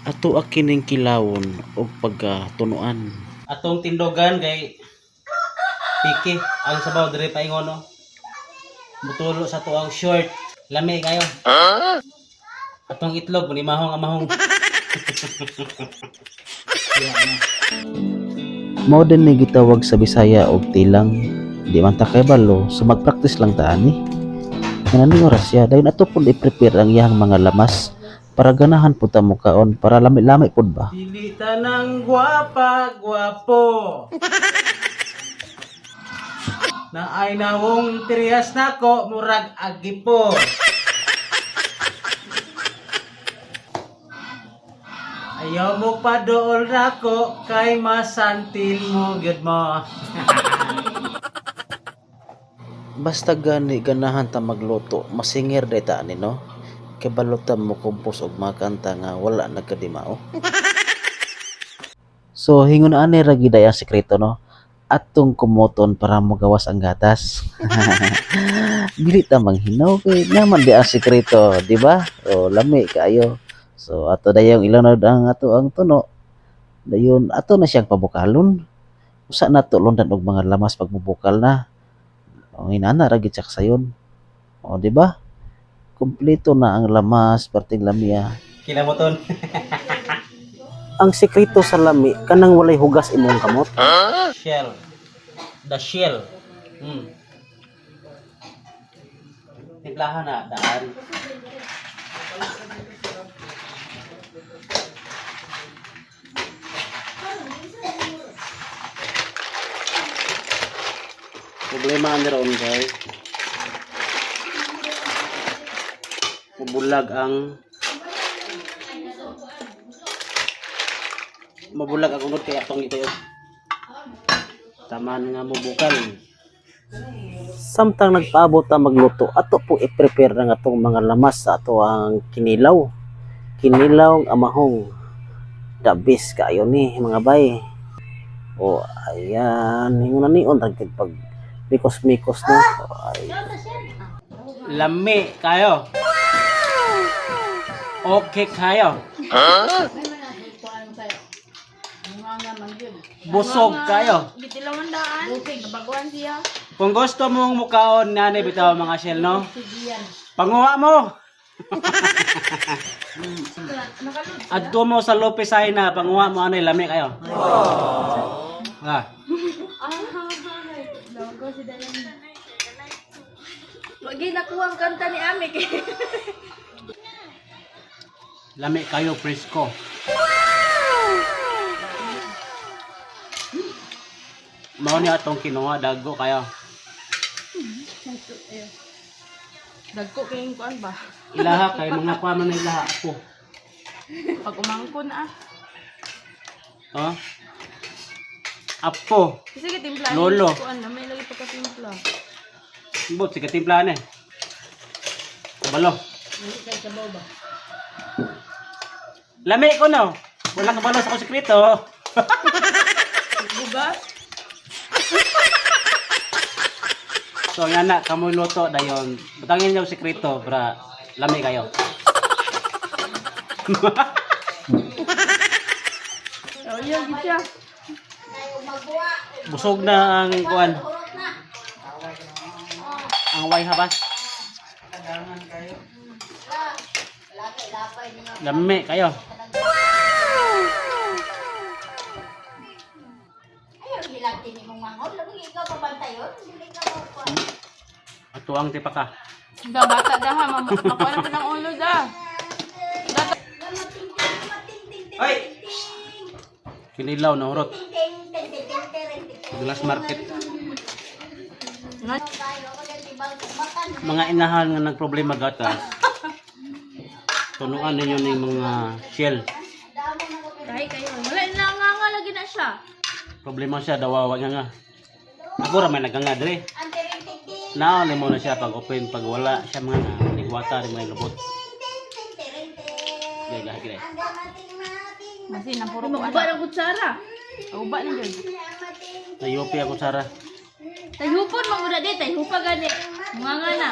Ato akining kilawon og pagkatunuan. Atong tindogan kay piki ang sabaw dire paingon no. Mutulo sa tuang short. Lami kayo. Atong itlog ni mahong amahong. Mao din ni gitawag sa Bisaya og tilang. Di man ta kay balo, so mag-practice lang ta ani. Kanang oras siya, dayon ato pud i-prepare ang iyang mga lamas para ganahan pud ta mukaon para lami-lami pud ba. Dili ta nang gwapa, gwapo. Na ay nawong triyas nako murag agipo. Ayaw mo pa dool nako kay masantil mo gyud mo. Basta gani ganahan ta magluto, masingir day ta ani no. Kay balutan mo kumpos og mga kanta nga wala nagkadimao. So hingon ani ra gid ang sekreto no. Atong kumoton para magawas ang gatas. Dili ta manghinaw kay naman di ang sekreto, di ba? O lami kayo. So ato dayong ilanod ang ato ang tuno. Dayon ato na siyang pabukalon. Usa nato londan og mga lamas pagmubukal na. Ang inana ra gid sayon. O di ba? Kumpleto na ang lamas perting lamia. Kinamoton. Ang sekreto sa lami kanang walay hugas imong kamot. Shell. The shell. Timplahan na daan. Problema ang ron guys. Mabulag ang unod kay atong ito yun. Taman nga mo bukal. Samtang nagpaabot ta magluto, ato po i-prepare ng atong mga lamas sa ato ang kinilaw. Kinilaw ang amahong. The best kayo ni mga bay. O ayan, hingon na niyon ragid pag mikos-mikos no. Lami kayo. Okay kayo. Busog kayo. Kung gusto mong mukaon na bitaw mga shell no. Panguha mo. Adto mo sa Lopez ay na panguha mo anay lami kayo. Ha. Wagi nakuha ang kanta ni Amik. Lami kayo fresco. Mao ni atong kinuha dagko kayo. Dagko kayong kuan ba? Ilaha kay mga kuha man ilaha ako. Pag umangkon Oh. Apo. Sige timpla. Lolo. Kuan na may lagi pa ka timpla. Bot sige timplahan eh. Kabalo. Lami ko no. Wala kabalo sa ko sekreto. Bugas. So yan na, kamoy luto dayon. Butangin niyo sekreto para lami kayo. Oh, yan gid siya. Busog na ang kuan. Ang way habas. Lami kayo. Ato ang tipaka. Da bata dah ha, makuha na ng ulo da. Ay! Kinilaw na urot. Glass market. Mga inahan nga nagproblema gatas. Tunuan ninyo ng mga shell. Kay kayo. Wala na nga lagi na siya. Problema siya dawawa nga. Ako ra may naganga dire. Now ni mo na siya pag open pag wala siya mga nigwata rin mga lubot. Gaya gaya. Kasi nang puro kuan. Uba ng kutsara. Uba ni gyud. Nayopi ako Sara. Tayhupon mo muna di, tayhupa gani. Mga nga na.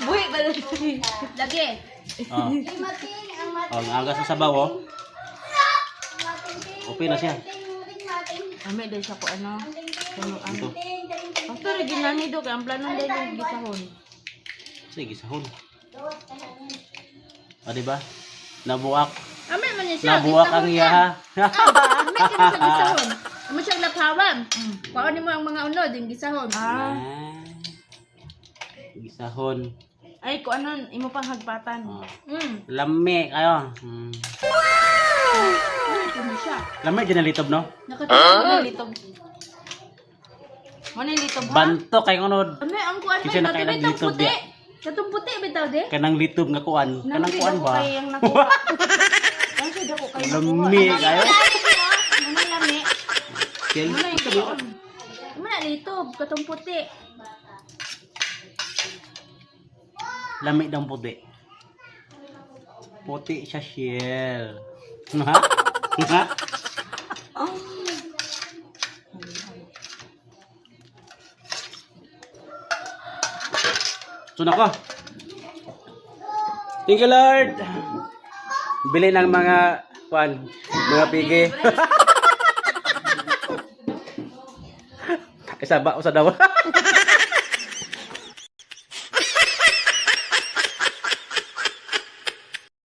Buhi ba lagi? Oh. Oh, ang aga sa sabaw, oh. Okay na siya. Ame dahil sa ko ano. Puno ano. Ito. Ito rin ginani do. Kaya ang plano dahil yung gisahon. Sige, sahon. O, diba? Nabuak. Ame man niya siya. Nabuak ang iya, ha? Ame ka na sa gisahon. Amo siyang laphawan. Kuhanin mo ang mga unod. Yung gisahon. Gisahon. Ay, kung ano, imo pang hagpatan. Lami kayo. Ano siya? Lami, dyan nalitob, no? Nakatulog mo ng litob. Mo ng litob, ha? Banto kay unod. Ano ang kuan Kasi mo? nakailang Natubit ang litob, puti. ya. Katong puti, bitaw, de? Kanang litob nga kuan. Kanang Nakita kuan ko ba? kayo yung nakuha. Kasi dako kayo nakuha. Lami kayo. Ano yung lami? Kel. Ano yung kuan? Ano na litob? Katong puti. Lami daw puti. Puti siya shell. Ha? Ha? Sunod ko. Thank you, Lord. Bili ng mga mga pigi. Isa ba? Usa daw.